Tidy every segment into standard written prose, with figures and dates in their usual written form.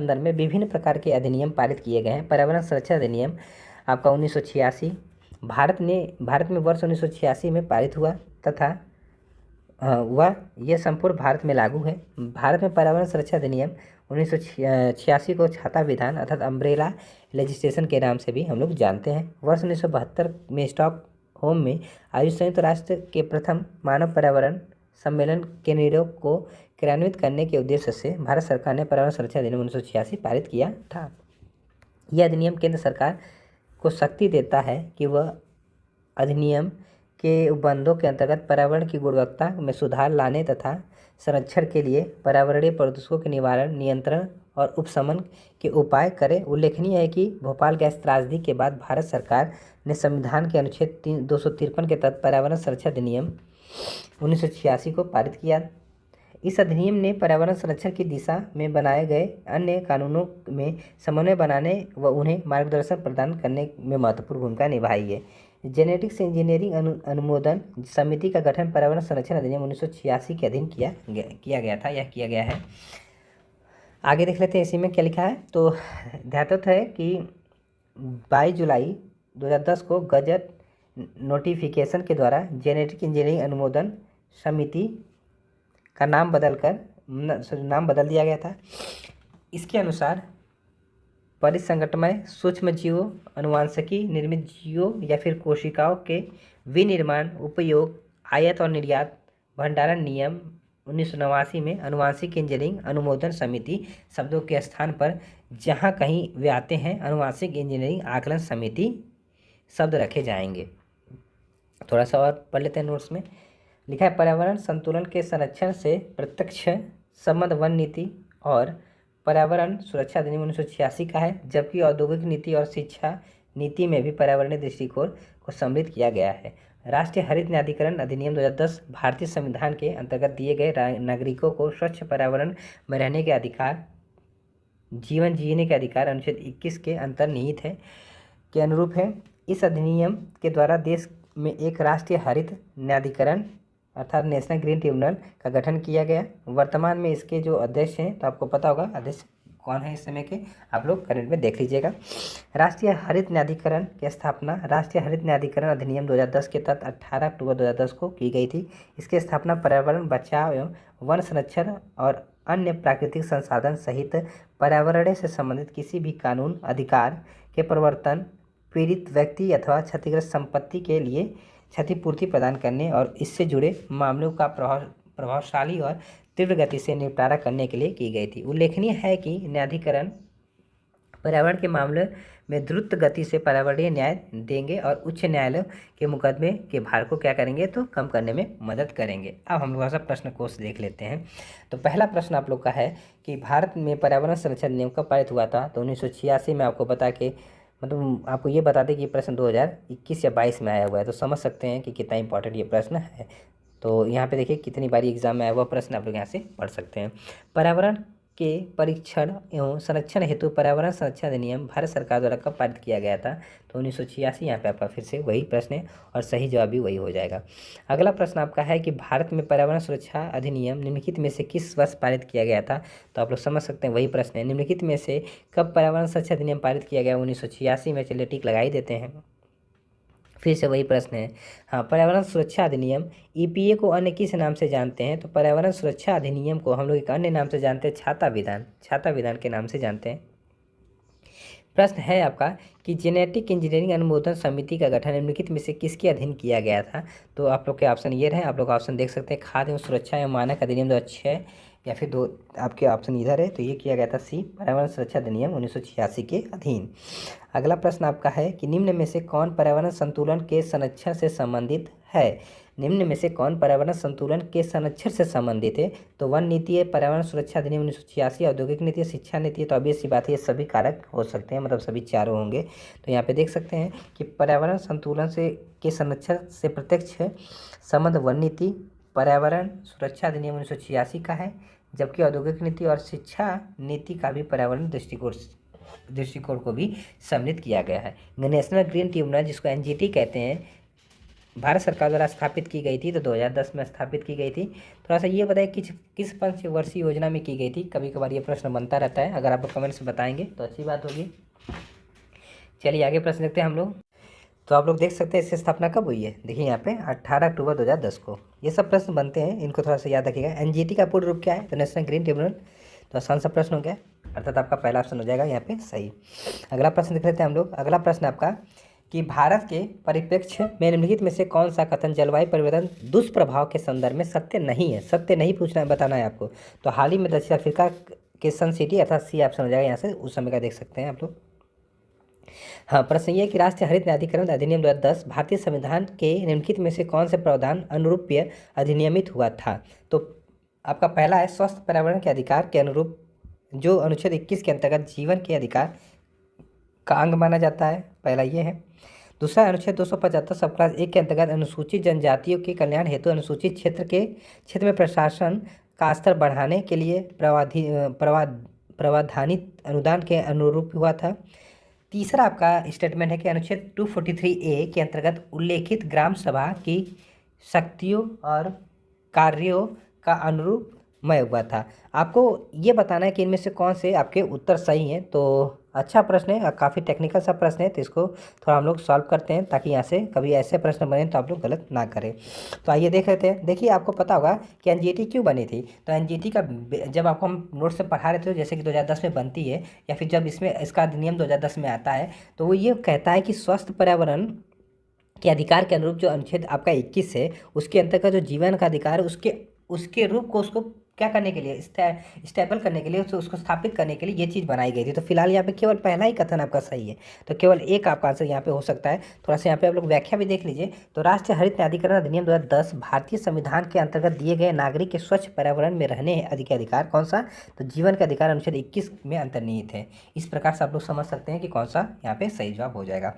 अंदर में विभिन्न प्रकार के अधिनियम पारित किए गए हैं। पर्यावरण संरक्षण अधिनियम आपका 1986 भारत में वर्ष 1986 में पारित हुआ तथा वह यह संपूर्ण भारत में लागू है। भारत में पर्यावरण संरक्षण अधिनियम 1986 को छाता विधान अर्थात अम्ब्रेला लेजिस्लेशन के नाम से भी हम लोग जानते हैं। वर्ष 1972 में स्टॉकहोम में आयोजित संयुक्त राष्ट्र के प्रथम मानव पर्यावरण सम्मेलन के निर्णयों को क्रियान्वित करने के उद्देश्य से भारत सरकार ने पर्यावरण संरक्षण अधिनियम 1986 पारित किया था। यह अधिनियम केंद्र सरकार को शक्ति देता है कि वह अधिनियम के उपबंधों के अंतर्गत पर्यावरण की गुणवत्ता में सुधार लाने तथा संरक्षण के लिए पर्यावरणीय प्रदूषकों के निवारण, नियंत्रण और उपशमन के उपाय करे। उल्लेखनीय है कि भोपाल गैस त्रासदी के बाद भारत सरकार ने संविधान के अनुच्छेद 253 के तहत पर्यावरण संरक्षण अधिनियम 1986 को पारित किया। इस अधिनियम ने पर्यावरण संरक्षण की दिशा में बनाए गए अन्य कानूनों में समन्वय बनाने व उन्हें मार्गदर्शन प्रदान करने में महत्वपूर्ण भूमिका निभाई है। जेनेटिक्स इंजीनियरिंग अनुमोदन समिति का गठन पर्यावरण संरक्षण अधिनियम 1986 के अधीन किया गया है। आगे देख लेते हैं इसी में क्या लिखा है। तो ध्यातव्य है कि 22 जुलाई 2010 को गजट नोटिफिकेशन के द्वारा जेनेटिक इंजीनियरिंग अनुमोदन समिति का नाम बदल दिया गया था। इसके अनुसार परिसंगठमय सूक्ष्म जीवों, अनुवांशिकी निर्मित जीवों या फिर कोशिकाओं के विनिर्माण, उपयोग, आयात और निर्यात भंडारण नियम 1989 में अनुवांशिक इंजीनियरिंग अनुमोदन समिति शब्दों के स्थान पर जहाँ कहीं वे आते हैं अनुवांशिक इंजीनियरिंग आकलन समिति शब्द रखे जाएंगे। थोड़ा सा और पढ़ लेते हैं नोट्स में। लिखा है पर्यावरण संतुलन के संरक्षण से प्रत्यक्ष संबंध वन नीति और पर्यावरण सुरक्षा अधिनियम 1986 का है, जबकि औद्योगिक नीति और शिक्षा नीति में भी पर्यावरणीय दृष्टिकोण को सम्मिलित किया गया है। राष्ट्रीय हरित न्यायाधिकरण अधिनियम 2010 भारतीय संविधान के अंतर्गत दिए गए नागरिकों को स्वच्छ पर्यावरण में रहने के अधिकार, जीवन जीने के अधिकार अनुच्छेद 21 के अंतर्निहित है के अनुरूप है। इस अधिनियम के द्वारा देश में एक राष्ट्रीय हरित न्यायाधिकरण अर्थात नेशनल ग्रीन ट्रिब्यूनल का गठन किया गया। वर्तमान में इसके जो अध्यक्ष हैं, तो आपको पता होगा अध्यक्ष कौन है इस समय के, आप लोग करंट में देख लीजिएगा। राष्ट्रीय हरित न्यायाधिकरण की स्थापना राष्ट्रीय हरित न्यायाधिकरण अधिनियम 2010 के तहत 18 अक्टूबर 2010 को की गई थी। इसकी स्थापना पर्यावरण बचाव एवं वन संरक्षण और अन्य प्राकृतिक संसाधन सहित पर्यावरण से संबंधित किसी भी कानून, अधिकार के प्रवर्तन, पीड़ित व्यक्ति अथवा क्षतिग्रस्त संपत्ति के लिए क्षतिपूर्ति प्रदान करने और इससे जुड़े मामलों का प्रभावशाली और तीव्र गति से निपटारा करने के लिए की गई थी। उल्लेखनीय है कि न्यायाधिकरण पर्यावरण के मामले में द्रुत गति से पर्यावरणीय न्याय देंगे और उच्च न्यायालय के मुकदमे के भार को क्या करेंगे, तो कम करने में मदद करेंगे। अब हम लोग ऐसा प्रश्न कोश देख लेते हैं। तो पहला प्रश्न आप लोग का है कि भारत में पर्यावरण संरक्षण नियम कब पारित हुआ था। तो 1986 में आपको बता के मतलब आपको ये बता दें कि प्रश्न 2021 या 22 में आया हुआ है, तो समझ सकते हैं कि कितना इंपॉर्टेंट ये प्रश्न है। तो यहाँ पे देखिए कितनी बारी एग्जाम में आया हुआ प्रश्न आप लोग यहाँ से पढ़ सकते हैं। पर्यावरण के परीक्षण एवं संरक्षण हेतु पर्यावरण संरक्षण अधिनियम भारत सरकार द्वारा कब पारित किया गया था। तो 1986। यहाँ पे आपका फिर से वही प्रश्न है और सही जवाब भी वही हो जाएगा। अगला प्रश्न आपका है कि भारत में पर्यावरण सुरक्षा अधिनियम निम्नलिखित में से किस वर्ष पारित किया गया था। तो आप लोग समझ सकते हैं वही प्रश्न है, निम्नलिखित में से कब पर्यावरण सुरक्षा अधिनियम पारित किया गया। 1986 में। चलिए टिक लगा ही देते हैं। फिर से वही प्रश्न है। हाँ, पर्यावरण सुरक्षा अधिनियम ईपीए को अन्य किस नाम से जानते हैं। तो पर्यावरण सुरक्षा अधिनियम को हम लोग एक अन्य नाम से जानते हैं, छाता विधान के नाम से जानते हैं। प्रश्न है आपका कि जेनेटिक इंजीनियरिंग अनुमोदन समिति का गठन निम्नलिखित में से किसके अधीन किया गया था। तो आप लोग के ऑप्शन ये रहे, आप लोग ऑप्शन देख सकते हैं, खाद्य एवं सुरक्षा एवं मानक अधिनियम 2006 या फिर दो आपके ऑप्शन इधर है। तो ये किया गया था सी, पर्यावरण सुरक्षा अधिनियम 1986 के अधीन। अगला प्रश्न आपका है कि निम्न में से कौन पर्यावरण संतुलन के संरक्षण से संबंधित है। निम्न में से कौन पर्यावरण संतुलन के संरक्षण से संबंधित है। तो वन नीति है, पर्यावरण सुरक्षा अधिनियम 1986, औद्योगिक नीति, शिक्षा नीति है। तो ऑब्वियस सी बात है ये सभी कारक हो सकते हैं, मतलब सभी चारों होंगे। तो यहाँ पे देख सकते हैं कि पर्यावरण संतुलन से के संरक्षण से प्रत्यक्ष संबंध वन नीति, पर्यावरण सुरक्षा अधिनियम 1986 का है, जबकि औद्योगिक नीति और शिक्षा नीति का भी पर्यावरण दृष्टिकोण को भी सम्मिलित किया गया है। नेशनल ग्रीन ट्रिब्यूनल जिसको एनजीटी कहते हैं, भारत सरकार द्वारा स्थापित की गई थी, तो 2010 में स्थापित की गई थी। थोड़ा सा ये बताइए किस पंचवर्षीय योजना में की गई थी। कभी कभार ये प्रश्न बनता रहता है, अगर आप कमेंट से बताएंगे तो अच्छी बात होगी। चलिए आगे प्रश्न देखते हैं हम लोग। तो आप लोग देख सकते हैं इसकी स्थापना कब हुई है। देखिए यहाँ पे 18 अक्टूबर 2010 को। ये सब प्रश्न बनते हैं, इनको थोड़ा सा याद रखिएगा। एनजीटी का पूर्ण रूप क्या है, तो नेशनल ग्रीन ट्रिब्यूनल। तो आसान सा प्रश्न हो गया, अर्थात आपका पहला ऑप्शन हो जाएगा यहाँ पे सही। अगला प्रश्न देख लेते हैं हम लोग। अगला प्रश्न आपका कि भारत के परिप्रेक्ष्य में निम्नलिखित में से कौन सा कथन जलवायु परिवर्तन दुष्प्रभाव के संदर्भ में सत्य नहीं है। सत्य नहीं पूछना बताना है आपको। तो हाल ही में दक्षिण अफ्रीका के सन सिटी, अर्थात सी ऑप्शन हो जाएगा यहाँ से, उस समय का देख सकते हैं आप लोग। हाँ, प्रश्न ये कि राष्ट्रीय हरित न्यायाधिकरण अधिनियम 2010 भारतीय संविधान के निम्नलिखित में से कौन से प्रावधान अनुरूपीय अधिनियमित हुआ था। तो आपका पहला है स्वस्थ पर्यावरण के अधिकार के अनुरूप, जो अनुच्छेद 21 के अंतर्गत जीवन के अधिकार का अंग माना जाता है, पहला ये है। दूसरा अनुच्छेद 275 सब क्लास 1 के अंतर्गत अनुसूचित जनजातियों के कल्याण हेतु अनुसूचित क्षेत्र में प्रशासन का स्तर बढ़ाने के लिए प्रावधानित अनुदान के अनुरूप हुआ था। तीसरा आपका स्टेटमेंट है कि अनुच्छेद 243A के अंतर्गत उल्लेखित ग्राम सभा की शक्तियों और कार्यों का अनुरूपमय हुआ था। आपको ये बताना है कि इनमें से कौन से आपके उत्तर सही हैं। तो अच्छा प्रश्न है, काफ़ी टेक्निकल सा प्रश्न है, तो इसको थोड़ा हम लोग सॉल्व करते हैं ताकि यहाँ से कभी ऐसे प्रश्न बने तो आप लोग गलत ना करें। तो आइए देख लेते हैं। देखिए आपको पता होगा कि एनजीटी क्यों बनी थी। तो एनजीटी का जब आपको हम नोट से पढ़ा रहे थे, जैसे कि 2010 में बनती है या फिर जब इसका अधिनियम 2010 में आता है, तो वो ये कहता है कि स्वस्थ पर्यावरण के अधिकार के अनुरूप जो अनुच्छेद आपका 21 है, उसके अंतर्गत जो जीवन का अधिकार है, उसके रूप को उसको क्या करने के लिए, स्टेबल करने के लिए, उसको स्थापित करने के लिए ये चीज़ बनाई गई थी। तो फिलहाल यहाँ पे केवल पहला ही कथन आपका सही है, तो केवल एक आपका आंसर यहाँ पे हो सकता है। थोड़ा सा यहाँ पे आप लोग व्याख्या भी देख लीजिए। तो राष्ट्रीय हरित न्यायाधिकरण अधिनियम 2010 भारतीय संविधान के अंतर्गत दिए गए नागरिक के स्वच्छ पर्यावरण में रहने अधिकार, कौन सा, तो जीवन का अधिकार अनुच्छेद 21 में अंतर्निहित है। इस प्रकार से आप लोग समझ सकते हैं कि कौन सा यहाँ पे सही जवाब हो जाएगा।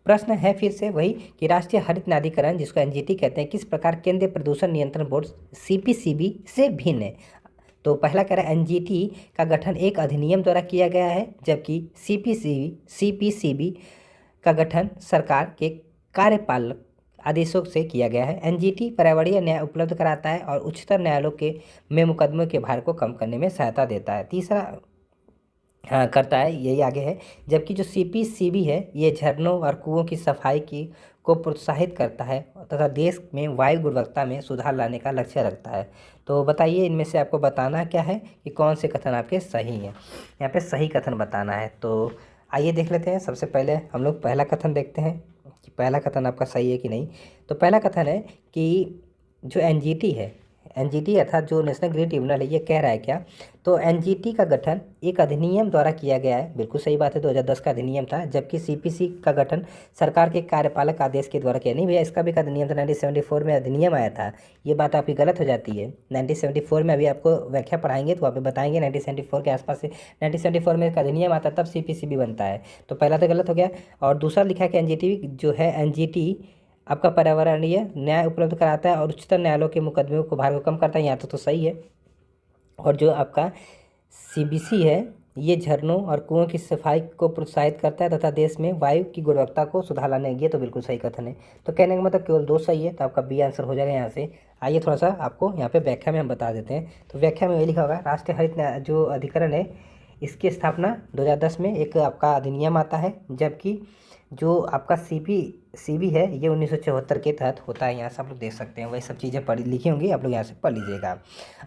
प्रश्न है फिर से वही कि राष्ट्रीय हरित न्यायाधिकरण, जिसको एनजीटी कहते हैं, किस प्रकार केंद्रीय प्रदूषण नियंत्रण बोर्ड सीपीसीबी से भिन्न है। तो पहला कह रहा है एनजीटी का गठन एक अधिनियम द्वारा किया गया है, जबकि सीपीसीबी का गठन सरकार के कार्यपालक आदेशों से किया गया है। एनजीटी पर्यावरणीय न्याय उपलब्ध कराता है और उच्चतर न्यायालयों में मुकदमों के भार को कम करने में सहायता देता है। तीसरा करता है, यही आगे है। जबकि जो सीपीसीबी है, ये झरनों और कुओं की सफाई को प्रोत्साहित करता है तथा देश में वायु गुणवत्ता में सुधार लाने का लक्ष्य रखता है। तो बताइए इनमें से आपको बताना क्या है कि कौन से कथन आपके सही हैं। यहाँ पे सही कथन बताना है। तो आइए देख लेते हैं। सबसे पहले हम लोग पहला कथन देखते हैं कि पहला कथन आपका सही है कि नहीं। तो पहला कथन है कि जो एनजीटी है, एनजीटी अर्थात जो नेशनल ग्रीन ट्रिब्यूनल है, ये कह रहा है क्या, तो एनजीटी का गठन एक अधिनियम द्वारा किया गया है। बिल्कुल सही बात है, 2010 का अधिनियम था। जबकि सीपीसी का गठन सरकार के कार्यपालक आदेश के द्वारा किया। नहीं भैया, इसका भी एक अधिनियम था, 1974 में अधिनियम आया था। ये बात आपकी गलत हो जाती है। 1974 में अभी आपको व्याख्या पढ़ाएंगे तो वहाँ पे बताएंगे 1974 के आसपास से 1974 में एक अधिनियम आता तब सीपीसी भी बनता है। तो पहला तो गलत हो गया। और दूसरा लिखा है कि एनजीटी जो है, एनजीटी आपका पर्यावरणीय न्याय उपलब्ध कराता है और उच्चतम न्यायालयों के मुकदमों को भार को कम करता है। यहाँ तो सही है। और जो आपका सीबीसी है, ये झरनों और कुओं की सफाई को प्रोत्साहित करता है तथा देश में वायु की गुणवत्ता को सुधार लाने, ये तो बिल्कुल सही कथन है। तो कहने का मतलब केवल 2 सही है, तो आपका बी आंसर हो जाएगा यहाँ से। आइए थोड़ा सा आपको यहाँ पे व्याख्या में हम बता देते हैं। तो व्याख्या में ये लिखा होगा, राष्ट्रीय हरित जो अधिकरण है, इसकी स्थापना 2010 में एक आपका अधिनियम आता है। जबकि जो आपका सीबी है, ये 1974 के तहत होता है। यहाँ से आप लोग देख सकते हैं, वही सब चीज़ें पढ़ी लिखी होंगी, आप लोग यहाँ से पढ़ लीजिएगा।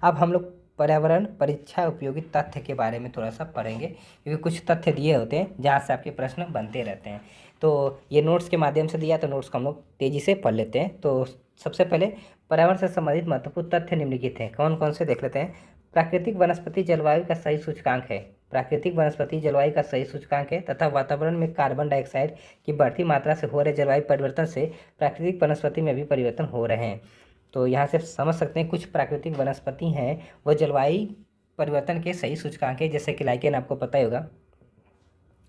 अब हम लोग पर्यावरण परीक्षा उपयोगी तथ्य के बारे में थोड़ा सा पढ़ेंगे, क्योंकि कुछ तथ्य दिए होते हैं जहाँ से आपके प्रश्न बनते रहते हैं। तो ये नोट्स के माध्यम से दिया, तो नोट्स को हम लोग तेज़ी से पढ़ लेते हैं। तो सबसे पहले पर्यावरण से संबंधित महत्वपूर्ण तथ्य निम्नलिखित हैं। कौन कौन से देख लेते हैं। प्राकृतिक वनस्पति जलवायु का सही सूचकांक है। प्राकृतिक वनस्पति जलवायु का सही सूचकांक है तथा वातावरण में कार्बन डाइऑक्साइड की बढ़ती मात्रा से हो रहे जलवायु परिवर्तन से प्राकृतिक वनस्पति में भी परिवर्तन हो रहे हैं। तो यहाँ से समझ सकते हैं कुछ प्राकृतिक वनस्पति हैं वो जलवायु परिवर्तन के सही सूचकांक है, जैसे कि लाइकेन आपको पता ही होगा,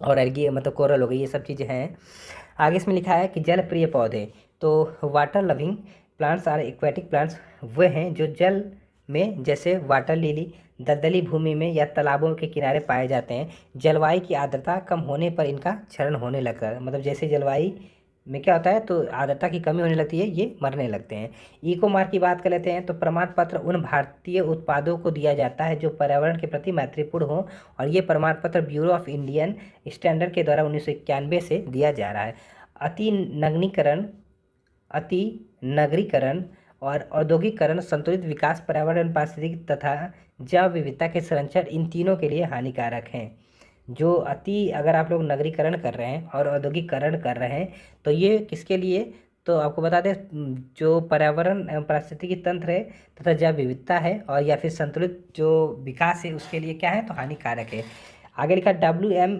और एल्गी मतलब कोरल हो गई, ये सब चीज़ें हैं। आगे इसमें लिखा है कि जल प्रिय पौधे, तो water loving plants are aquatic plants वे हैं जो जल में, जैसे वाटर लिली, दलदली भूमि में या तालाबों के किनारे पाए जाते हैं। जलवायु की आर्द्रता कम होने पर इनका क्षरण होने लगता है। मतलब जैसे जलवायु में क्या होता है, तो आर्द्रता की कमी होने लगती है, ये मरने लगते हैं। इको मार्क की बात कर लेते हैं। तो प्रमाण पत्र उन भारतीय उत्पादों को दिया जाता है जो पर्यावरण के प्रति मैत्रीपूर्ण हो, और ये प्रमाण पत्र ब्यूरो ऑफ इंडियन स्टैंडर्ड के द्वारा 1991 से दिया जा रहा है। अति नगरीकरण अति नगरीकरण और औद्योगिकरण, संतुलित विकास, पर्यावरण, पारिस्थितिकी तथा जैव विविधता के संरक्षण, इन तीनों के लिए हानिकारक हैं। जो अगर आप लोग नगरीकरण कर रहे हैं और औद्योगिकरण कर रहे हैं, तो ये किसके लिए, तो आपको बता दें, जो पर्यावरण एवं पारिस्थितिकी तंत्र है तथा जैव विविधता है, और या फिर संतुलित जो विकास है उसके लिए क्या है, तो हानिकारक है। आगे लिखा WM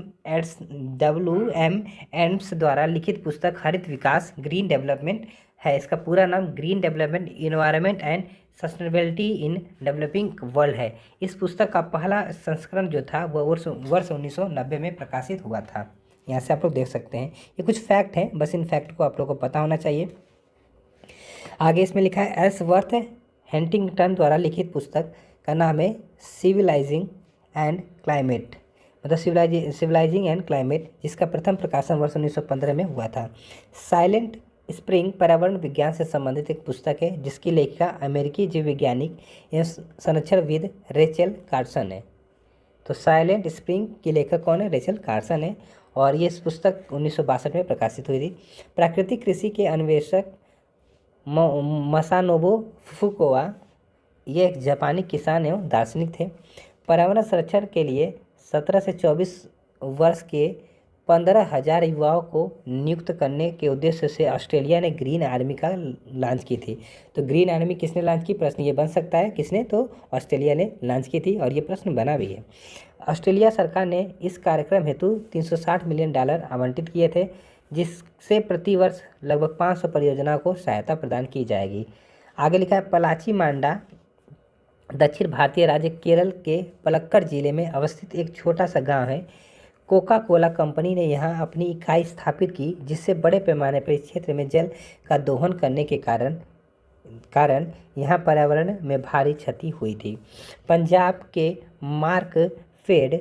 एंड्स द्वारा लिखित पुस्तक हरित विकास ग्रीन डेवलपमेंट है। इसका पूरा नाम green development environment and sustainability in developing world है। इस पुस्तक का पहला संस्करण जो था वह वर्ष 1990 में प्रकाशित हुआ था। यहाँ से आप लोग देख सकते हैं, ये कुछ फैक्ट हैं, बस इन फैक्ट को आप लोग को पता होना चाहिए। आगे इसमें लिखा है एल्सवर्थ हैंटिंगटन द्वारा लिखित पुस्तक का नाम है सिविलाइजिंग एंड क्लाइमेट, मतलब सिविलाइजिंग एंड क्लाइमेट, जिसका प्रथम प्रकाशन वर्ष 1915 में हुआ था। साइलेंट स्प्रिंग पर्यावरण विज्ञान से संबंधित एक पुस्तक है जिसकी लेखिका अमेरिकी जीव वैज्ञानिक एवं संरक्षणविद रेचल कार्सन है। तो साइलेंट स्प्रिंग की लेखक कौन है, रेचल कार्सन है, और ये इस पुस्तक 1962 में प्रकाशित हुई थी। प्राकृतिक कृषि के अन्वेषक मसानोबु फुकुओका, ये एक जापानी किसान एवं दार्शनिक थे। पर्यावरण संरक्षण के लिए 17 से 24 वर्ष के 15,000 युवाओं को नियुक्त करने के उद्देश्य से ऑस्ट्रेलिया ने ग्रीन आर्मी का लॉन्च की थी। तो ग्रीन आर्मी किसने लॉन्च की, प्रश्न ये बन सकता है, किसने, तो ऑस्ट्रेलिया ने लॉन्च की थी, और ये प्रश्न बना भी है। ऑस्ट्रेलिया सरकार ने इस कार्यक्रम हेतु $360 मिलियन आवंटित किए थे, जिससे प्रतिवर्ष लगभग 500 परियोजनाओं को सहायता प्रदान की जाएगी। आगे लिखा है पलाची मांडा दक्षिण भारतीय राज्य केरल के पलक्कड़ जिले में अवस्थित एक छोटा सा गांव है। कोका कोला कंपनी ने यहाँ अपनी इकाई स्थापित की, जिससे बड़े पैमाने पर इस क्षेत्र में जल का दोहन करने के कारण यहाँ पर्यावरण में भारी क्षति हुई थी। पंजाब के मार्क फेड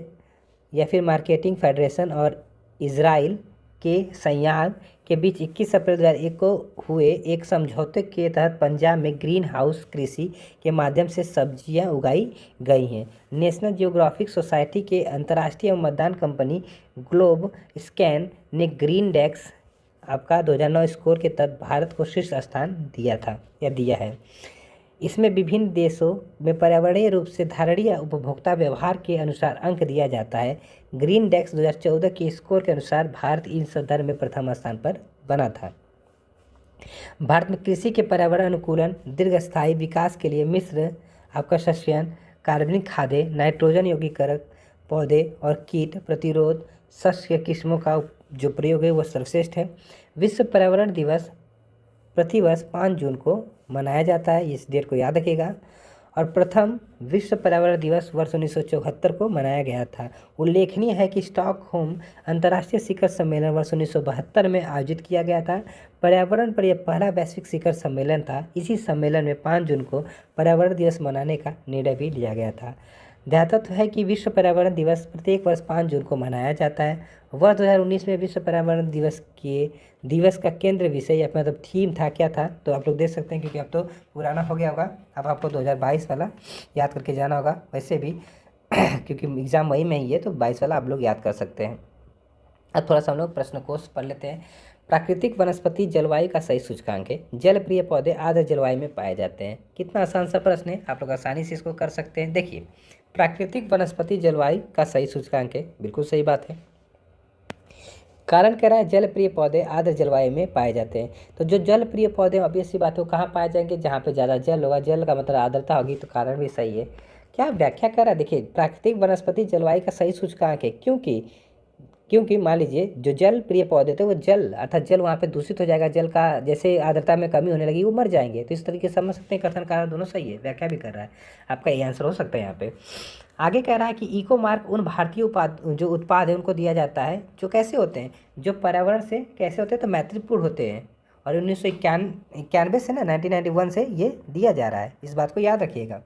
या फिर मार्केटिंग फेडरेशन और इजराइल के संयोग के बीच 21 अप्रैल 2001 को हुए एक समझौते के तहत पंजाब में ग्रीन हाउस कृषि के माध्यम से सब्जियां उगाई गई हैं। नेशनल जियोग्राफिक सोसाइटी के अंतर्राष्ट्रीय मतदान कंपनी ग्लोब स्कैन ने ग्रीन डेक्स आपका 2009 स्कोर के तहत भारत को शीर्ष स्थान दिया है। इसमें विभिन्न देशों में पर्यावरणीय रूप से धारणीय उपभोक्ता व्यवहार के अनुसार अंक दिया जाता है। ग्रीन डेक्स 2014 के स्कोर के अनुसार भारत इन संदर्भ में प्रथम स्थान पर बना था। भारत में कृषि के पर्यावरण अनुकूलन, दीर्घस्थायी विकास के लिए मिश्र आपका शस्यन, कार्बनिक खादें, नाइट्रोजन यौगिकरण, पौधे और कीट प्रतिरोध शस्य किस्मों का जो प्रयोग है वह सर्वश्रेष्ठ है। विश्व पर्यावरण दिवस प्रतिवर्ष 5 जून को मनाया जाता है, इस डेट को याद रखिएगा। और प्रथम विश्व पर्यावरण दिवस वर्ष 1974 को मनाया गया था। उल्लेखनीय है कि स्टॉकहोम अंतर्राष्ट्रीय शिखर सम्मेलन वर्ष 1972 में आयोजित किया गया था। पर्यावरण पर यह पहला वैश्विक शिखर सम्मेलन था। इसी सम्मेलन में 5 जून को पर्यावरण दिवस मनाने का निर्णय भी लिया गया था। ध्यातत्व है कि विश्व पर्यावरण दिवस प्रत्येक वर्ष 5 जून को मनाया जाता है। वर्ष 2019 में विश्व पर्यावरण दिवस का केंद्र विषय या मतलब थीम था, क्या था, तो आप लोग देख सकते हैं, क्योंकि अब तो पुराना हो गया होगा, अब आपको 2022 वाला याद करके जाना होगा वैसे भी क्योंकि एग्ज़ाम मई में ही है, तो 22 वाला आप लोग याद कर सकते हैं। अब थोड़ा सा हम लोग प्रश्न कोश पढ़ लेते हैं। प्राकृतिक वनस्पति जलवायु का सही सूचकांक है। जल प्रिय पौधे आर्द्र जलवायु में पाए जाते हैं। कितना आसान सा प्रश्न है, आप लोग आसानी से इसको कर सकते हैं। देखिए, प्राकृतिक वनस्पति जलवायु का सही सूचकांक है, बिल्कुल सही बात है। कारण कह रहा है जल प्रिय पौधे आर्द्र जलवायु में पाए जाते हैं। तो जो जल प्रिय पौधे ऑब्वियस सी बात है वो कहाँ पाए जाएंगे, जहाँ पे ज़्यादा जल होगा। जल का मतलब आर्द्रता होगी, तो कारण भी सही है। क्या व्याख्या कर रहा है, देखिए, प्राकृतिक वनस्पति जलवायु का सही सूचकांक है, क्योंकि मान लीजिए जो जल प्रिय पौधे थे वो जल अर्थात जल वहाँ पे दूषित हो जाएगा, जल का जैसे आर्द्रता में कमी होने लगी वो मर जाएंगे। तो इस तरीके से समझ सकते हैं, कथन कारण दोनों सही है, व्याख्या भी कर रहा है, आपका ये आंसर हो सकता है यहाँ पे। आगे कह रहा है कि इको मार्क उन भारतीय जो उत्पाद है उनको दिया जाता है जो कैसे होते हैं, जो पर्यावरण से कैसे होते हैं, तो मैत्रीपूर्ण होते हैं। और 1991 से ना 1991 से ये दिया जा रहा है, इस बात को याद रखिएगा।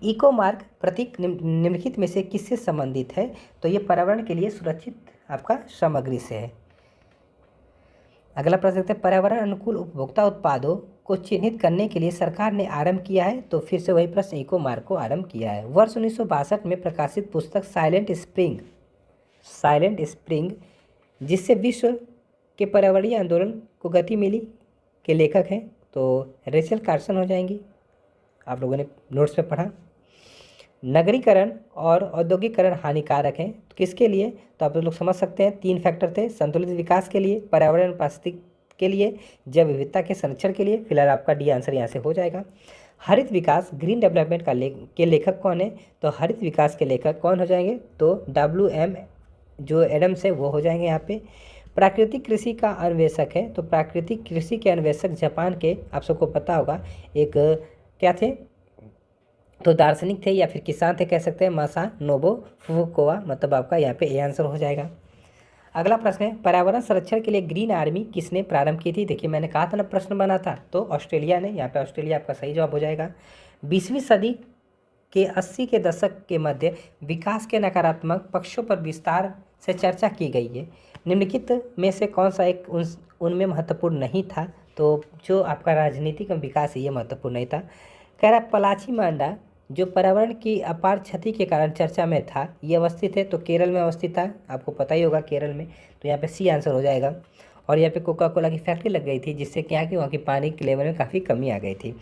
इको मार्क प्रतीक निम्नलिखित में से किससे संबंधित है, तो ये पर्यावरण के लिए सुरक्षित आपका सामग्री से है। अगला प्रश्न देखते हैं, पर्यावरण अनुकूल उपभोक्ता उत्पादों को चिन्हित करने के लिए सरकार ने आरंभ किया है। तो फिर से वही प्रश्न इको मार्क को आरंभ किया है। वर्ष 1962 में प्रकाशित पुस्तक साइलेंट स्प्रिंग जिससे विश्व के पर्यावरणीय आंदोलन को गति मिली के लेखक हैं तो रेचल कार्सन हो जाएंगी। आप लोगों ने नोट्स में पढ़ा। नगरीकरण और औद्योगिकरण हानिकारक हैं तो किसके लिए, तो आप लोग समझ सकते हैं 3 फैक्टर थे, संतुलित विकास के लिए, पर्यावरण पारिस्थितिकी के लिए, जैव विविधता के संरक्षण के लिए। फिलहाल आपका डी आंसर यहाँ से हो जाएगा। हरित विकास ग्रीन डेवलपमेंट के लेखक कौन है, तो हरित विकास के लेखक कौन हो जाएंगे, तो WM जो एडम्स है वो हो जाएंगे यहाँ पे। प्राकृतिक कृषि का अन्वेषक है तो प्राकृतिक कृषि के अन्वेषक जापान के, आप सबको पता होगा, एक क्या थे, तो दार्शनिक थे या फिर किसान थे कह सकते हैं, मासानोबु फुकुओका। मतलब आपका यहाँ पे ए आंसर हो जाएगा। अगला प्रश्न है, पर्यावरण संरक्षण के लिए ग्रीन आर्मी किसने प्रारंभ की थी। देखिए मैंने कहा था ना प्रश्न बना था, तो ऑस्ट्रेलिया ने। यहाँ पे ऑस्ट्रेलिया आपका सही जवाब हो जाएगा। 20वीं सदी के 80 के दशक के मध्य विकास के नकारात्मक पक्षों पर विस्तार से चर्चा की गई है। निम्नलिखित में से कौन सा एक उनमें महत्वपूर्ण नहीं था, तो जो आपका राजनीतिक विकास है ये महत्वपूर्ण नहीं था। कह रहा पलाची मांडा जो पर्यावरण की अपार क्षति के कारण चर्चा में था, ये अवस्थित है तो केरल में अवस्थित था, आपको पता ही होगा केरल में। तो यहाँ पे सी आंसर हो जाएगा। और यहाँ पे कोका कोला की फैक्ट्री लग गई थी जिससे क्या कि वहाँ की पानी के लेवल में काफ़ी कमी आ गई थी।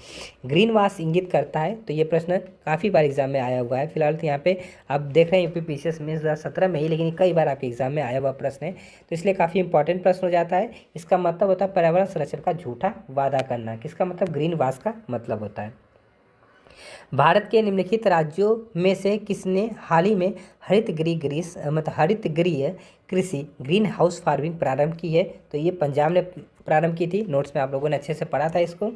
ग्रीन वाश इंगित करता है, तो ये प्रश्न काफ़ी बार एग्जाम में आया हुआ है। फिलहाल तो यहाँ पे आप देख रहे हैं UPPCS में 2017 में ही, लेकिन कई बार आपके एग्जाम में आया हुआ प्रश्न है, तो इसलिए काफ़ी इंपॉर्टेंट प्रश्न हो जाता है। इसका मतलब होता है पर्यावरण संरक्षण का झूठा वादा करना। किसका मतलब, ग्रीन वाश का मतलब होता है। भारत के निम्नलिखित राज्यों में से किसने हाल ही में हरित गृह कृषि ग्रीन हाउस फार्मिंग प्रारंभ की है, तो ये पंजाब ने प्रारंभ की थी। नोट्स में आप लोगों ने अच्छे से पढ़ा था इसको।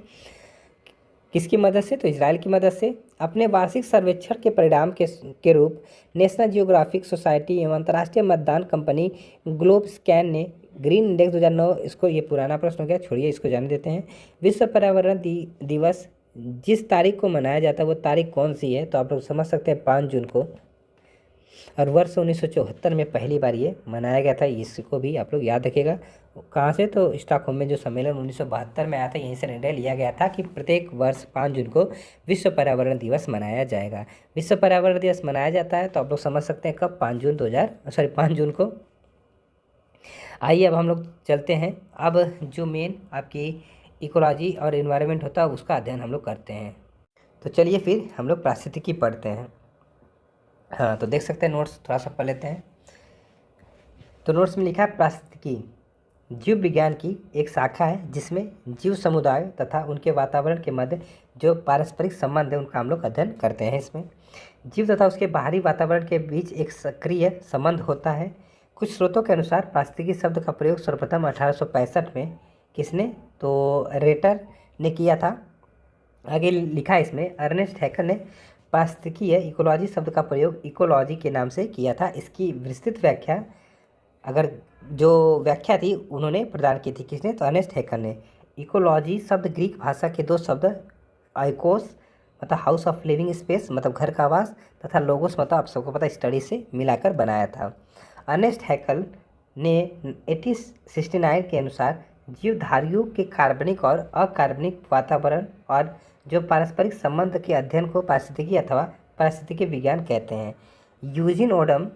किसकी मदद से, तो इजराइल की मदद से। अपने वार्षिक सर्वेक्षण के परिणाम के रूप नेशनल जियोग्राफिक सोसाइटी एवं अंतर्राष्ट्रीय मतदान कंपनी ग्लोब स्कैन ने ग्रीन इंडेक्स 2009, इसको, ये पुराना प्रश्न हो गया, छोड़िए इसको जाने देते हैं। विश्व पर्यावरण दिवस जिस तारीख को मनाया जाता है वो तारीख कौन सी है, तो आप लोग समझ सकते हैं 5 जून को। और वर्ष 1974 में पहली बार ये मनाया गया था, इसको भी आप लोग याद रखिएगा। कहाँ से, तो स्टॉकहोम में जो सम्मेलन 1972 में आया था, यहीं से निर्णय लिया गया था कि प्रत्येक वर्ष 5 जून को विश्व पर्यावरण दिवस मनाया जाएगा। विश्व पर्यावरण दिवस मनाया जाता है तो आप लोग समझ सकते हैं कब, 5 जून को। आइए अब हम लोग चलते हैं, अब जो मेन आपकी इकोलॉजी और इन्वायरमेंट होता है उसका अध्ययन हम लोग करते हैं। तो चलिए फिर हम लोग पारिस्थितिकी पढ़ते हैं। हाँ, तो देख सकते हैं नोट्स थोड़ा सा पढ़ लेते हैं। तो नोट्स में लिखा है पारिस्थितिकी जीव विज्ञान की एक शाखा है जिसमें जीव समुदाय तथा उनके वातावरण के मध्य जो पारस्परिक संबंध है उनका हम लोग अध्ययन करते हैं। इसमें जीव तथा उसके बाहरी वातावरण के बीच एक सक्रिय संबंध होता है। कुछ स्रोतों के अनुसार पारिस्थितिकी शब्द का प्रयोग सर्वप्रथम 1865 में किसने, तो रेटर ने किया था। आगे लिखा है इसमें, अर्नेस्ट हैकर ने पारिस्थितिकी इकोलॉजी शब्द का प्रयोग इकोलॉजी के नाम से किया था। इसकी विस्तृत व्याख्या, अगर जो व्याख्या थी उन्होंने प्रदान की थी, किसने, तो अर्नेस्ट हैकर ने। इकोलॉजी शब्द ग्रीक भाषा के 2 शब्द आइकोस मतलब हाउस ऑफ लिविंग स्पेस मतलब घर का आवास, तथा लोगोस मतलब आप सबको पता स्टडी से मिलाकर बनाया था। अर्नेस्ट हैकर ने 1869 के अनुसार जीवधारियों के कार्बनिक और अकार्बनिक वातावरण और जो पारस्परिक संबंध के अध्ययन को पारिस्थितिकी अथवा पारिस्थितिकी विज्ञान कहते हैं। यूजिन ओडम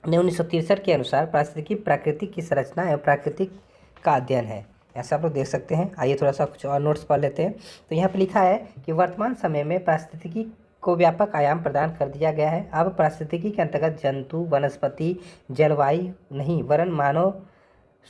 ने 1963 के अनुसार पारिस्थितिकी प्रकृति की संरचना एवं प्राकृतिक का अध्ययन है। ऐसा आप लोग देख सकते हैं। आइए थोड़ा सा कुछ और नोट्स पढ़ लेते हैं। तो यहाँ पर लिखा है कि वर्तमान समय में पारिस्थितिकी को व्यापक आयाम प्रदान कर दिया गया है। अब पारिस्थितिकी के अंतर्गत जंतु, वनस्पति, जलवायु नहीं वरन मानव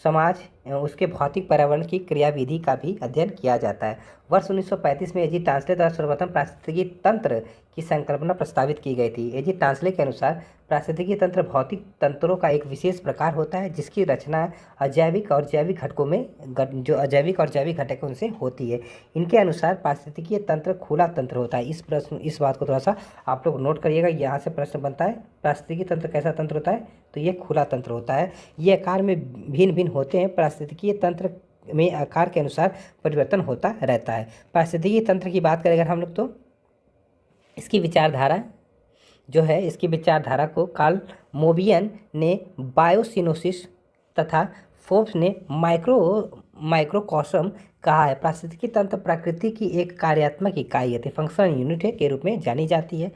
समाज एवं उसके भौतिक पर्यावरण की क्रियाविधि का भी अध्ययन किया जाता है। वर्ष 1935 में एजी टांसले द्वारा सर्वप्रथम पारिस्थितिकी तंत्र की संकल्पना प्रस्तावित की गई थी। एजी टांसले के अनुसार पारिस्थितिकी तंत्र भौतिक तंत्रों का एक विशेष प्रकार होता है जिसकी रचना अजैविक और जैविक घटकों में जो अजैविक और जैविक घटक उनसे होती है। इनके अनुसार पारिस्थितिकीय तंत्र खुला तंत्र होता है। इस बात को थोड़ा सा आप लोग नोट करिएगा। यहाँ से प्रश्न बनता है पारिस्थितिकी तंत्र कैसा तंत्र होता है, तो ये खुला तंत्र होता है। ये आकार में भिन्न भिन्न होते हैं। पारिस्थितिकीय तंत्र में आकार के अनुसार परिवर्तन होता रहता है। पारिस्थितिकीय तंत्र की बात करें अगर हम लोग, तो इसकी विचारधारा जो है, इसकी विचारधारा को कार्ल मोबियन ने बायोसिनोसिस तथा फोर्ब्स ने माइक्रोकॉस्म कहा है। पारिस्थितिकी तंत्र प्रकृति की एक कार्यात्मक इकाई है, फंक्शनल यूनिट है के रूप में जानी जाती है।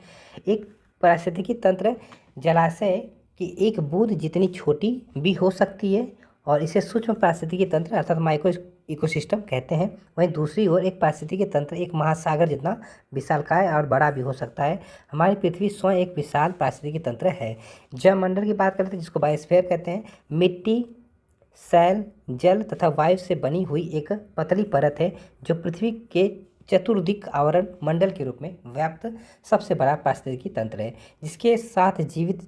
एक पारिस्थितिकी तंत्र जलाशय की एक बूंद जितनी छोटी भी हो सकती है और इसे सूक्ष्म पारिस्थितिकी तंत्र अर्थात माइक्रो इकोसिस्टम कहते हैं। वहीं दूसरी ओर एक पारिस्थितिकी तंत्र एक महासागर जितना विशालकाय और बड़ा भी हो सकता है। हमारी पृथ्वी स्वयं एक विशाल पारिस्थितिकी तंत्र है। जलमंडल की बात करते हैं जिसको बायोस्फीयर कहते हैं। मिट्टी, सैल, जल तथा वायु से बनी हुई एक पतली परत है जो पृथ्वी के चतुर्दिक आवरण मंडल के रूप में व्याप्त सबसे बड़ा पारिस्थितिकी तंत्र है, जिसके साथ जीवित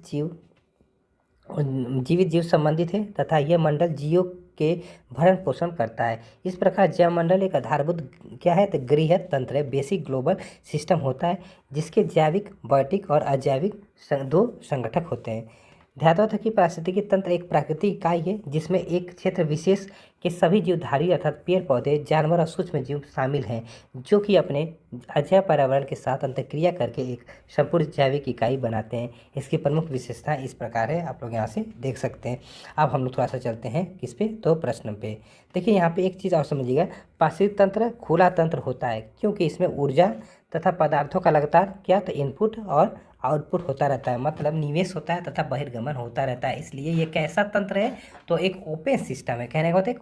जीव संबंधित है तथा यह मंडल जीवों के भरण पोषण करता है। इस प्रकार जैवमंडल एक आधारभूत क्या है तो गृह तंत्र है, बेसिक ग्लोबल सिस्टम होता है, जिसके जैविक, भौतिक और अजैविक दो संगठक होते हैं। ध्यान रखें कि पारिस्थितिकी तंत्र एक प्राकृतिक इकाई है जिसमें एक क्षेत्र विशेष के सभी जीवधारी अर्थात पेड़ पौधे, जानवर और सूक्ष्म जीव शामिल हैं, जो कि अपने अजैव पर्यावरण के साथ अंतःक्रिया करके एक संपूर्ण जैविक इकाई बनाते हैं। इसकी प्रमुख विशेषताएं इस प्रकार है, आप लोग यहाँ से देख सकते हैं। अब हम लोग थोड़ा सा चलते हैं किस पे तो प्रश्न पे। देखिए यहाँ पे एक चीज़ और समझिएगा, पारिस्थितिक तंत्र खुला तंत्र होता है क्योंकि इसमें ऊर्जा तथा पदार्थों का लगातार क्या तो इनपुट और आउटपुट होता रहता है, मतलब निवेश होता है तथा बहिर्गमन होता रहता है। इसलिए ये कैसा तंत्र है तो एक ओपन सिस्टम है, कहने का मतलब एक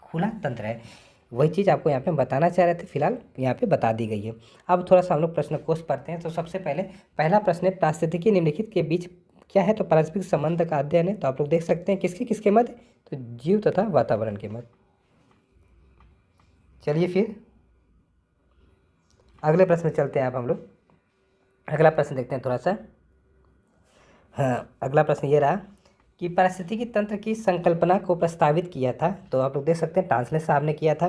खुला तंत्र है। वही चीज़ आपको यहाँ पे बताना चाह रहे थे, फिलहाल यहाँ पे बता दी गई है। अब थोड़ा सा हम लोग प्रश्न कोश पढ़ते हैं। तो सबसे पहले पहला प्रश्न है, पारिस्थितिकी निम्नलिखित के बीच क्या है तो पारस्परिक संबंध का अध्ययन है। तो आप लोग देख सकते हैं किसके किसके मध्य, तो जीव तथा वातावरण के मध्य। चलिए फिर अगले प्रश्न चलते हैं। आप हम लोग अगला प्रश्न देखते हैं थोड़ा सा। हाँ, अगला प्रश्न ये रहा कि पारिस्थितिकी तंत्र की संकल्पना को प्रस्तावित किया था। तो आप लोग देख सकते हैं टांसले साहब ने किया था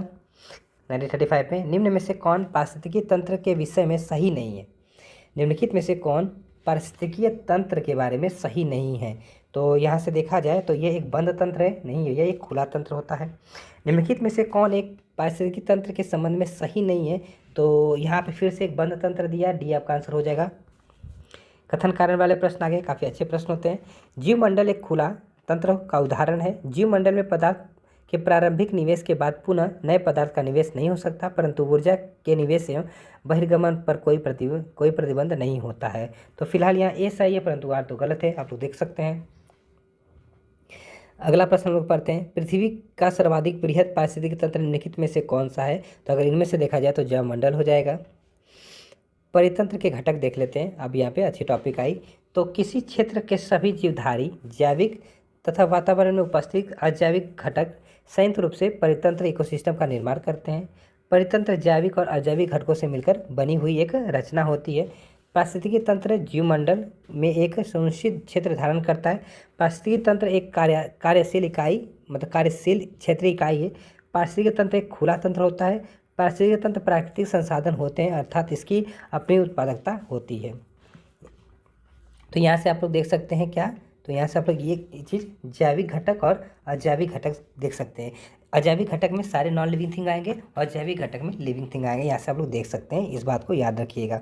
1935 में। निम्न में से कौन पारिस्थितिकी तंत्र के विषय में सही नहीं है? निम्नलिखित में से कौन पारिस्थितिकीय तंत्र के बारे में सही नहीं है? तो यहाँ से देखा जाए तो ये एक बंद तंत्र है, नहीं है, यह एक खुला तंत्र होता है। निम्नलिखित में से कौन एक पारिस्थितिकी तंत्र के संबंध में सही नहीं है? तो यहाँ पे फिर से एक बंद तंत्र दिया, डी आपका आंसर हो जाएगा। कथन कारण वाले प्रश्न आगे काफ़ी अच्छे प्रश्न होते हैं। जीवमंडल एक खुला तंत्र का उदाहरण है। जीवमंडल में पदार्थ के प्रारंभिक निवेश के बाद पुनः नए पदार्थ का निवेश नहीं हो सकता, परंतु ऊर्जा के निवेश एवं बहिर्गमन पर कोई प्रतिबंध नहीं होता है। तो फिलहाल यहाँ ए सही है परंतु आर तो गलत है, आप लोग देख सकते हैं। अगला प्रश्न लोग पढ़ते हैं, पृथ्वी का सर्वाधिक बृहद पारिस्थितिकी तंत्र निम्नलिखित में से कौन सा है? तो अगर इनमें से देखा जाए तो जैवमंडल हो जाएगा। परितंत्र के घटक देख लेते हैं। अब यहाँ पे अच्छी टॉपिक आई। तो किसी क्षेत्र के सभी जीवधारी, जैविक तथा वातावरण में उपस्थित अजैविक घटक संयुक्त रूप से परितंत्र इकोसिस्टम का निर्माण करते हैं। परितंत्र जैविक और अजैविक घटकों से मिलकर बनी हुई एक रचना होती है। पारिस्थितिकी तंत्र जीवमंडल में एक सुनिश्चित क्षेत्र धारण करता है। पारिस्थितिकी तंत्र एक कार्यशील इकाई मतलब कार्यशील क्षेत्रीय इकाई है। पारिस्थितिकी तंत्र एक खुला तंत्र होता है। पारिस्थितिकी तंत्र प्राकृतिक संसाधन होते हैं अर्थात इसकी अपनी उत्पादकता होती है। तो यहाँ से आप लोग देख सकते हैं क्या, तो यहाँ से आप लोग ये चीज़ जैविक घटक और अजैविक घटक देख सकते हैं। अजैविक घटक में सारे नॉन लिविंग थिंग आएंगे और जैविक घटक में लिविंग थिंग आएंगे, यहाँ से आप लोग देख सकते हैं, इस बात को याद रखिएगा।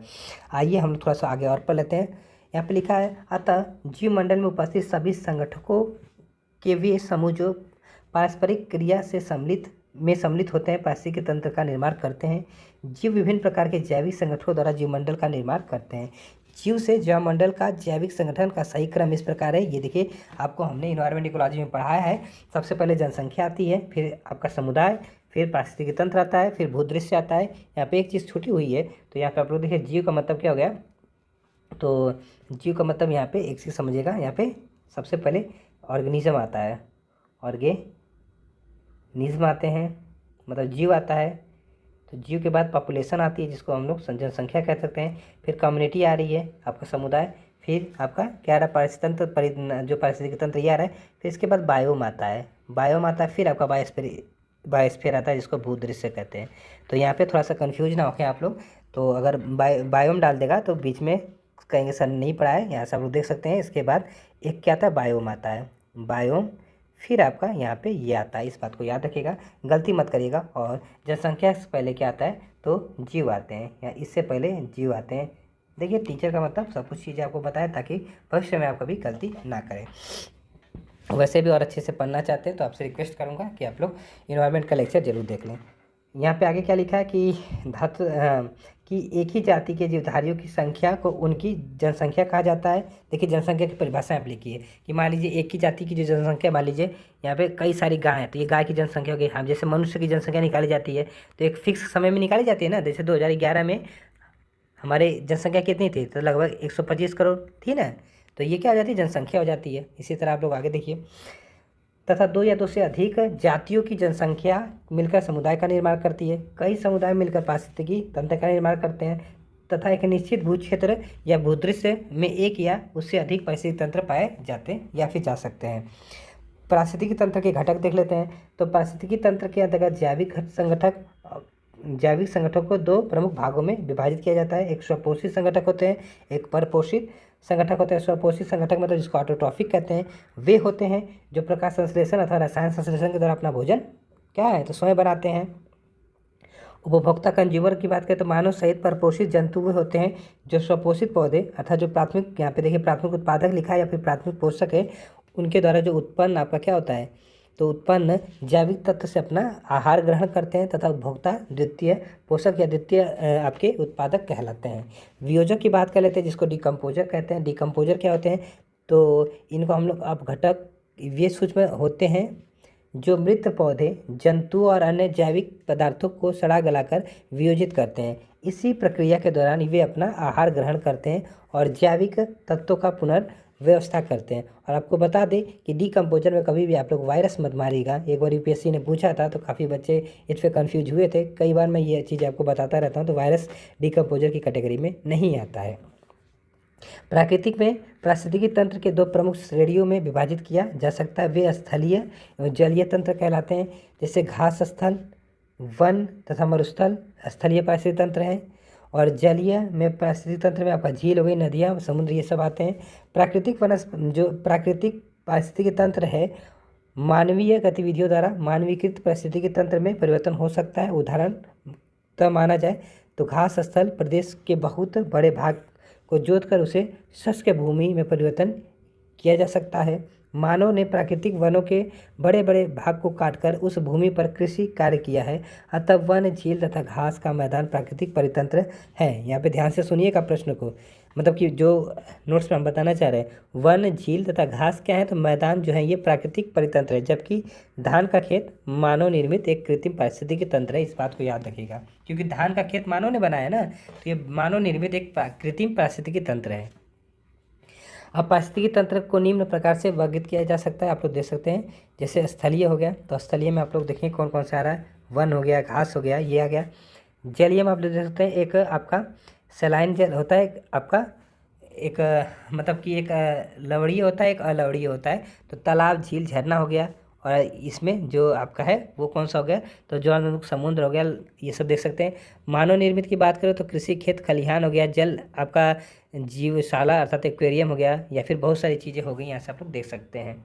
आइए हम लोग थोड़ा सा आगे और पढ़ लेते हैं। यहाँ पे लिखा है, अतः जीवमंडल में उपस्थित सभी संगठकों के वे समूह जो पारस्परिक क्रिया से सम्मिलित होते हैं पारिस्थितिकी तंत्र का निर्माण करते हैं। जीव विभिन्न प्रकार के जैविक संगठनों द्वारा जीवमंडल का निर्माण करते हैं। जीव से जैवमंडल का जैविक संगठन का सही क्रम इस प्रकार है। ये देखिए आपको हमने इन्वायरमेंट इकोलॉजी में पढ़ाया है। सबसे पहले जनसंख्या आती है, फिर आपका समुदाय, फिर पारिस्थितिकी तंत्र आता है, फिर भूदृश्य आता है। यहाँ पे एक चीज़ छूटी हुई है, तो यहाँ पे आप लोग देखिए जीव का मतलब क्या हो गया। तो जीव का मतलब यहाँ पे एक चीज़ समझिएगा, यहाँ पे सबसे पहले ऑर्गेनिज्म आता है, ऑर्गेनिज्म आते हैं मतलब जीव आता है। तो जीव के बाद पॉपुलेशन आती है जिसको हम लोग जनसंख्या कह सकते हैं। फिर कम्युनिटी आ रही है, आपका समुदाय, फिर आपका क्या आ रहा है पारिस्थितिकी जो पारिस्थितिकी तंत्र ये आ रहा है। फिर इसके बाद बायोम आता है, फिर आपका बायोस्फीयर आता है जिसको भूदृश्य कहते हैं। तो यहाँ पे थोड़ा सा कन्फ्यूज ना होके आप लोग, तो अगर बायोम डाल देगा तो बीच में कहेंगे सर नहीं पढ़ा है, यहाँ से आप लोग देख सकते हैं। इसके बाद एक क्या आता है, बायोम आता है, बायोम, फिर आपका यहाँ पे ये आता है, इस बात को याद रखिएगा, गलती मत करिएगा। और जनसंख्या से पहले क्या आता है तो जीव आते हैं, या इससे पहले जीव आते हैं। देखिए टीचर का मतलब सब कुछ चीज़ें आपको बताया ताकि भविष्य में आप कभी गलती ना करें। वैसे भी और अच्छे से पढ़ना चाहते हैं तो आपसे रिक्वेस्ट करूँगा कि आप लोग इन्वायरमेंट का लेक्चर जरूर देख लें। यहाँ पे आगे क्या लिखा है कि धातु कि एक ही जाति के जीवधारियों की संख्या को उनकी जनसंख्या कहा जाता है। देखिए जनसंख्या की परिभाषा आप लिखिए कि मान लीजिए एक ही जाति की जो जनसंख्या, मान लीजिए यहाँ पे कई सारी गाय हैं तो ये गाय की जनसंख्या हो गई। हम जैसे मनुष्य की जनसंख्या निकाली जाती है तो एक फिक्स समय में निकाली जाती है ना, जैसे 2011 में हमारे जनसंख्या कितनी थी, तो लगभग 125 करोड़ थी ना, तो ये क्या हो जाती है, जनसंख्या हो जाती है। इसी तरह आप लोग आगे देखिए, तथा दो या दो से अधिक जातियों की जनसंख्या मिलकर समुदाय का निर्माण करती है। कई समुदाय मिलकर पारिस्थितिकी तंत्र का निर्माण करते हैं तथा एक निश्चित भू क्षेत्र या भूदृश्य में एक या उससे अधिक पारिस्थितिक तंत्र पाए जाते हैं या फिर जा सकते हैं। पारिस्थितिकी तंत्र के घटक देख लेते हैं। तो पारिस्थितिकी तंत्र के अंतर्गत जैविक संगठन को दो प्रमुख भागों में विभाजित किया जाता है। एक स्वपोषित संगठक होते हैं, एक परपोषित संगठक होते हैं। स्वपोषित संगठक मतलब जिसको ऑटोट्रॉफिक कहते हैं, वे होते हैं जो प्रकाश संश्लेषण अथवा रसायन संश्लेषण के द्वारा अपना भोजन क्या है तो स्वयं बनाते हैं। उपभोक्ता कंज्यूमर की बात करें तो मानव सहित परपोषित जंतु वे होते हैं जो स्वपोषित पौधे अर्थात जो प्राथमिक, यहाँ पे देखिए प्राथमिक उत्पादक लिखा है या फिर प्राथमिक पोषक है, उनके द्वारा जो उत्पन्न आपका क्या होता है तो उत्पन्न जैविक तत्व से अपना आहार ग्रहण करते हैं तथा उपभोक्ता द्वितीय पोषक या द्वितीय आपके उत्पादक कहलाते हैं। वियोजक की बात कर लेते हैं जिसको डिकम्पोजर कहते हैं। डिकम्पोजर क्या होते हैं तो इनको हम लोग आप घटक वे सूक्ष्म होते हैं जो मृत पौधे, जंतु और अन्य जैविक पदार्थों को सड़ा गलाकर वियोजित करते हैं। इसी प्रक्रिया के दौरान वे अपना आहार ग्रहण करते हैं और जैविक तत्वों का पुनर्व्यवस्था करते हैं। और आपको बता दें कि डिकम्पोजर में कभी भी आप लोग वायरस मत मारिएगा। एक बार यूपीएससी ने पूछा था तो काफ़ी बच्चे इस पर कन्फ्यूज हुए थे। कई बार मैं ये चीज़ आपको बताता रहता हूँ, तो वायरस डिकम्पोजर की कैटेगरी में नहीं आता है। प्राकृतिक में पारिस्थितिकी तंत्र के दो प्रमुख श्रेणियों में विभाजित किया जा सकता है। वे स्थलीय एवं जलीय तंत्र कहलाते हैं। जैसे घास स्थल, वन तथा मरुस्थल स्थलीय पारिस्थितिक तंत्र हैं। और जलीय में पारिस्थितिक तंत्र में आपका झील हो गई, नदियाँ, समुद्र, ये सब आते हैं। जो प्राकृतिक पारिस्थितिकी तंत्र है, मानवीय गतिविधियों द्वारा मानवीकृत पारिस्थितिकी तंत्र में परिवर्तन हो सकता है। उदाहरण तो माना जाए तो घास स्थल प्रदेश के बहुत बड़े भाग को जोतकर उसे शुष्क भूमि में परिवर्तन किया जा सकता है। मानव ने प्राकृतिक वनों के बड़े बड़े भाग को काटकर उस भूमि पर कृषि कार्य किया है, अतः वन, झील तथा घास का मैदान प्राकृतिक परितंत्र है। यहाँ पे ध्यान से सुनिएगा प्रश्न को, मतलब कि जो नोट्स में हम बताना चाह रहे हैं, वन, झील तथा घास क्या है तो मैदान जो है ये प्राकृतिक परितंत्र है, जबकि धान का खेत मानव निर्मित एक कृत्रिम पारिस्थितिकी तंत्र है। इस बात को याद रखिएगा, क्योंकि धान का खेत मानव ने बनाया ना, तो ये मानव निर्मित एक कृत्रिम पारिस्थितिकी तंत्र है। अब पारिस्थितिकी तंत्र को निम्न प्रकार से वर्गीकृत किया जा सकता है, आप लोग देख सकते हैं। जैसे स्थलीय हो गया, तो स्थलीय में आप लोग देखें कौन कौन सा आ रहा है, वन हो गया, घास हो गया, ये आ गया। जलीय में आप लोग देख सकते हैं एक आपका सलाइन जल होता है, आपका एक मतलब कि एक लवणीय होता है, एक अलवणीय होता है। तो तालाब, झील, झरना हो गया। और इसमें जो आपका है वो कौन सा हो गया तो ज्वालामुख, समुद्र हो गया, ये सब देख सकते हैं। मानव निर्मित की बात करें तो कृषि, खेत खलिहान हो गया, जल आपका जीवशाला अर्थात एक्वेरियम हो गया, या फिर बहुत सारी चीज़ें हो गई, यहाँ से आप लोग देख सकते हैं।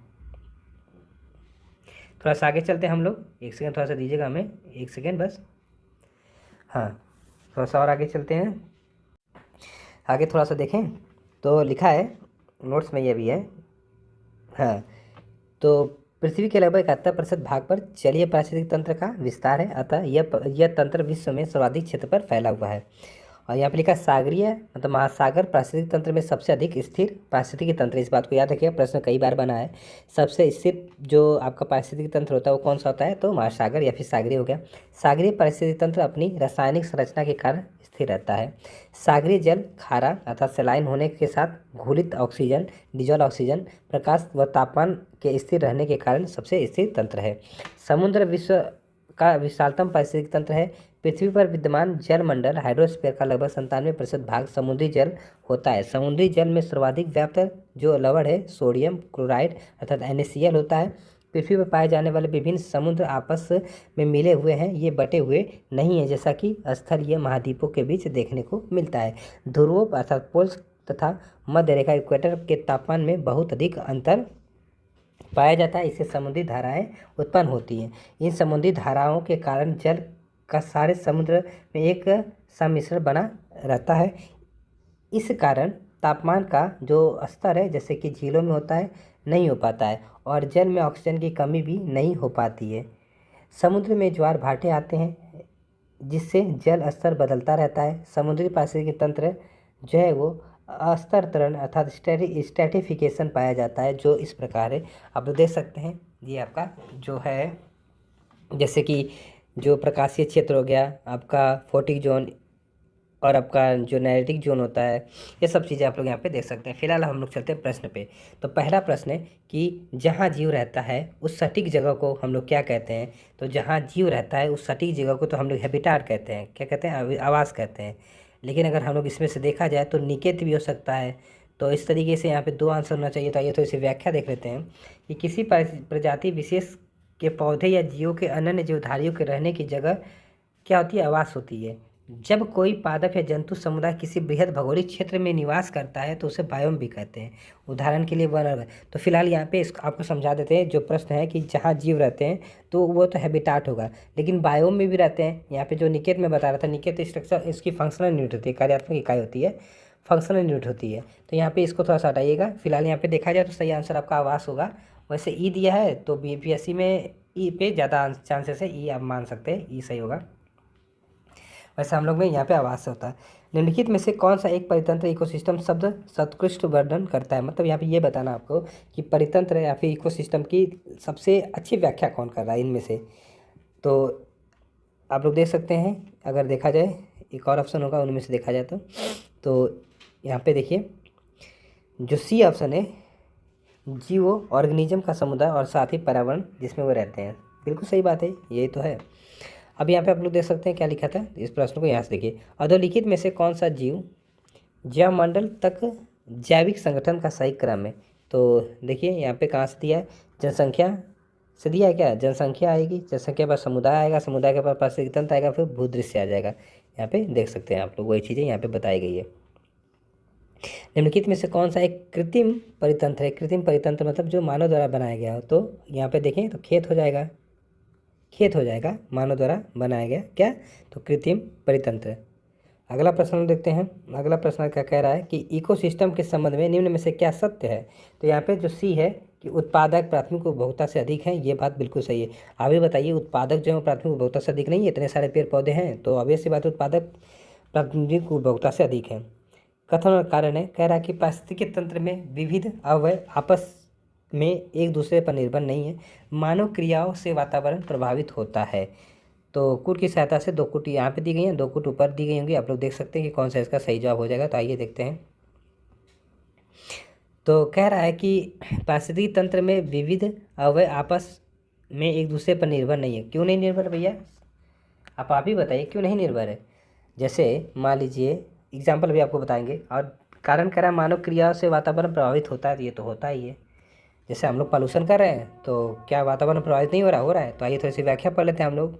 थोड़ा सा आगे चलते हैं हम लोग, एक सेकेंड थोड़ा सा दीजिएगा हमें, एक सेकेंड बस। हाँ, थोड़ा सा और आगे चलते हैं। आगे थोड़ा सा देखें तो लिखा है नोट्स में, ये भी है। हाँ, तो पृथ्वी के लगभग 71% भाग पर जलीय पारिस्थितिक तंत्र का विस्तार है, अतः यह तंत्र विश्व में सर्वाधिक क्षेत्र पर फैला हुआ है। और यहाँ पर लिखा सागरीय मतलब महासागर पारिस्थितिक तंत्र में सबसे अधिक स्थिर पारिस्थितिकी तंत्र। इस बात को याद रखिए, प्रश्न कई बार बना है। सबसे स्थिर जो आपका पारिस्थितिकी तंत्र होता है वो कौन सा होता है तो महासागर या फिर सागरीय हो गया। सागरीय पारिस्थितिकी तंत्र अपनी रासायनिक संरचना के कारण स्थिर रहता है। सागरीय जल खारा अर्थात सलाइन होने के साथ घुलित ऑक्सीजन, डिजॉल्व ऑक्सीजन, प्रकाश व तापमान के स्थिर रहने के कारण सबसे स्थिर तंत्र है। समुद्र विश्व का विशालतम पारिस्थितिक तंत्र है। पृथ्वी पर विद्यमान जल मंडल हाइड्रोस्फीयर का लगभग 97% भाग समुद्री जल होता है। समुद्री जल में सर्वाधिक व्याप्त जो लवण है सोडियम क्लोराइड अर्थात NaCl होता है। पृथ्वी पर पाए जाने वाले विभिन्न समुद्र आपस में मिले हुए हैं, ये बटे हुए नहीं है, जैसा कि स्थलीय महाद्वीपों के बीच देखने को मिलता है। ध्रुवों अर्थात पोल्स तथा मध्य रेखा इक्वेटर के तापमान में बहुत अधिक अंतर पाया जाता है। इससे समुद्री धाराएं उत्पन्न होती हैं। इन समुद्री धाराओं के कारण जल का सारे समुद्र में एक सम्मिश्रण बना रहता है। इस कारण तापमान का जो स्तर है जैसे कि झीलों में होता है नहीं हो पाता है, और जल में ऑक्सीजन की कमी भी नहीं हो पाती है। समुद्र में ज्वार भाटे आते हैं जिससे जल स्तर बदलता रहता है। समुद्री पारिस्थितिकी तंत्र जो है वो अस्तरतरण अर्थात स्ट्रेटिफिकेशन पाया जाता है, जो इस प्रकार है। आप लोग देख सकते हैं ये आपका जो है जैसे कि जो प्रकाशीय क्षेत्र हो गया आपका, फोटिक जोन, और आपका जो नैरेटिक जोन होता है, ये सब चीज़ें आप लोग यहाँ पे देख सकते हैं। फिलहाल हम लोग चलते हैं प्रश्न पे। तो पहला प्रश्न है कि जहाँ जीव रहता है उस सटीक जगह को हम लोग क्या कहते हैं? तो जहाँ जीव रहता है उस सटीक जगह को तो हम लोग हैबिटाट कहते हैं। क्या कहते हैं? आवास कहते हैं। लेकिन अगर हम लोग इसमें से देखा जाए तो निकेत भी हो सकता है। तो इस तरीके से यहाँ पे दो आंसर होना चाहिए। तो आइए तो इसे व्याख्या देख लेते हैं कि किसी प्रजाति विशेष के पौधे या जीवों के अनन्य जीवधारियों के रहने की जगह क्या होती है? आवास होती है। जब कोई पादप या जंतु समुदाय किसी बृहद भौगोलिक क्षेत्र में निवास करता है तो उसे बायोम भी कहते हैं। उदाहरण के लिए वन। तो फिलहाल यहाँ पे इसको आपको समझा देते हैं। जो प्रश्न है कि जहाँ जीव रहते हैं तो वो तो हैबिटाट होगा, लेकिन बायोम में भी रहते हैं। यहाँ पे जो निकेत में बता रहा था, निकेत स्ट्रक्चर इसकी फंक्शनल यूनिट होती है, कार्यात्मक इकाई होती है, फंक्शनल यूनिट होती है। तो यहाँ पे इसको थोड़ा सा हटाइएगा। फिलहाल यहाँ पे देखा जाए तो सही आंसर आपका आवास होगा। वैसे ई दिया है तो बीपीएससी में ई पे ज़्यादा चांसेस है, ई आप मान सकते हैं, ई सही होगा। वैसे हम लोग में यहाँ पे आवास होता है। निम्नलिखित में से कौन सा एक परितंत्र इकोसिस्टम शब्द सत्कृष्ट वर्णन करता है? मतलब यहाँ पे ये बताना आपको कि परितंत्र या फिर इकोसिस्टम की सबसे अच्छी व्याख्या कौन कर रहा है इनमें से। तो आप लोग देख सकते हैं, अगर देखा जाए एक और ऑप्शन होगा उनमें से देखा जाए तो यहाँ पे देखिए जो सी ऑप्शन है, जीवो ऑर्गेनिज्म का समुदाय और साथ ही पर्यावरण जिसमें वो रहते हैं। बिल्कुल सही बात है, यही तो है। अब यहाँ पे आप लोग देख सकते हैं क्या लिखा था इस प्रश्न को, यहाँ से देखिए। अधोलिखित में से कौन सा जीव जैवमंडल तक जैविक संगठन का सही क्रम है? तो देखिए यहाँ पे कहाँ से दिया है, जनसंख्या से दिया है। क्या जनसंख्या आएगी, जनसंख्या पर समुदाय आएगा, समुदाय के पास पारिस्थितिक तंत्र आएगा, फिर भूदृश्य आ जाएगा। यहाँ पे देख सकते हैं आप लोग, वही चीज़ें यहाँ पे बताई गई है। निम्नलिखित में से कौन सा एक कृत्रिम परितंत्र है? कृत्रिम परितंत्र मतलब जो मानव द्वारा बनाया गया हो। तो यहाँ पे देखें तो खेत हो जाएगा, खेत हो जाएगा, मानव द्वारा बनाया गया क्या? तो कृत्रिम परितंत्र। अगला प्रश्न देखते हैं। अगला प्रश्न क्या कह रहा है कि इकोसिस्टम के संबंध में निम्न में से क्या सत्य है? तो यहाँ पे जो सी है कि उत्पादक प्राथमिक उपभोक्ता से अधिक हैं, ये बात बिल्कुल सही है। आप भी बताइए, उत्पादक जो है प्राथमिक उपभोक्ता से अधिक नहीं है? इतने सारे पेड़ पौधे हैं तो ऑब्वियस सी बात है उत्पादक प्राथमिक उपभोक्ता से अधिक है। कथन और कारण है, कह रहा है कि पारिस्थितिकी तंत्र में विविध अवयव आपस में एक दूसरे पर निर्भर नहीं है, मानव क्रियाओं से वातावरण प्रभावित होता है। तो कूट की सहायता से दो कूट यहाँ पे दी गई हैं, दो कूट ऊपर दी गई होंगी। आप लोग देख सकते हैं कि कौन सा इसका सही जवाब हो जाएगा। तो आइए देखते हैं। तो कह रहा है कि पारिस्थितिकी तंत्र में विविध अवयव आपस में एक दूसरे पर निर्भर नहीं है। क्यों नहीं निर्भर भैया? आप ही बताइए क्यों नहीं निर्भर है। जैसे मान लीजिए एग्जाम्पल भी आपको बताएंगे। और कारण कह रहा है मानव क्रियाओं से वातावरण प्रभावित होता है, ये तो होता ही है। जैसे हम लोग पॉल्यूशन कर रहे हैं तो क्या वातावरण प्रभावित नहीं हो रहा? हो रहा है। तो आइए थोड़ी सी व्याख्या पढ़ लेते हैं हम लोग,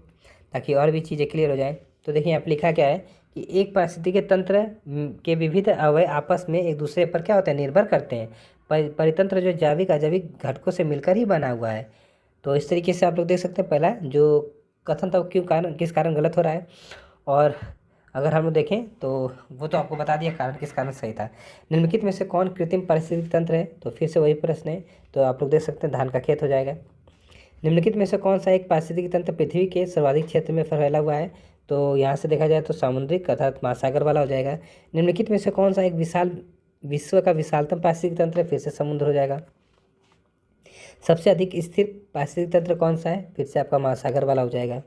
ताकि और भी चीज़ें क्लियर हो जाएं। तो देखिए यहाँ पर लिखा क्या है कि एक पारिस्थितिकी तंत्र के विविध अवयव आपस में एक दूसरे पर क्या होता है? निर्भर करते हैं। परितंत्र जो जैविक अजैविक घटकों से मिलकर ही बना हुआ है। तो इस तरीके से आप लोग देख सकते हैं पहला जो कथन था क्यों कारण किस कारण गलत हो रहा है। और अगर हम लोग देखें तो वो तो आपको बता दिया कारण किस कारण सही था। निम्नलिखित में से कौन कृत्रिम पारिस्थितिकी तंत्र है? तो फिर से वही प्रश्न है। तो आप लोग देख सकते हैं धान का खेत हो जाएगा। निम्नलिखित में से कौन सा एक पारिस्थितिकी तंत्र पृथ्वी के सर्वाधिक क्षेत्र में फैला हुआ है? तो यहाँ से देखा जाए तो सामुद्रिक अर्थात महासागर वाला हो जाएगा। निम्नलिखित में से कौन सा एक विश्व का विशालतम पारिस्थितिकी तंत्र है? फिर से समुद्र हो जाएगा। सबसे अधिक स्थिर पारिस्थितिकी तंत्र कौन सा है? फिर से आपका महासागर वाला हो जाएगा।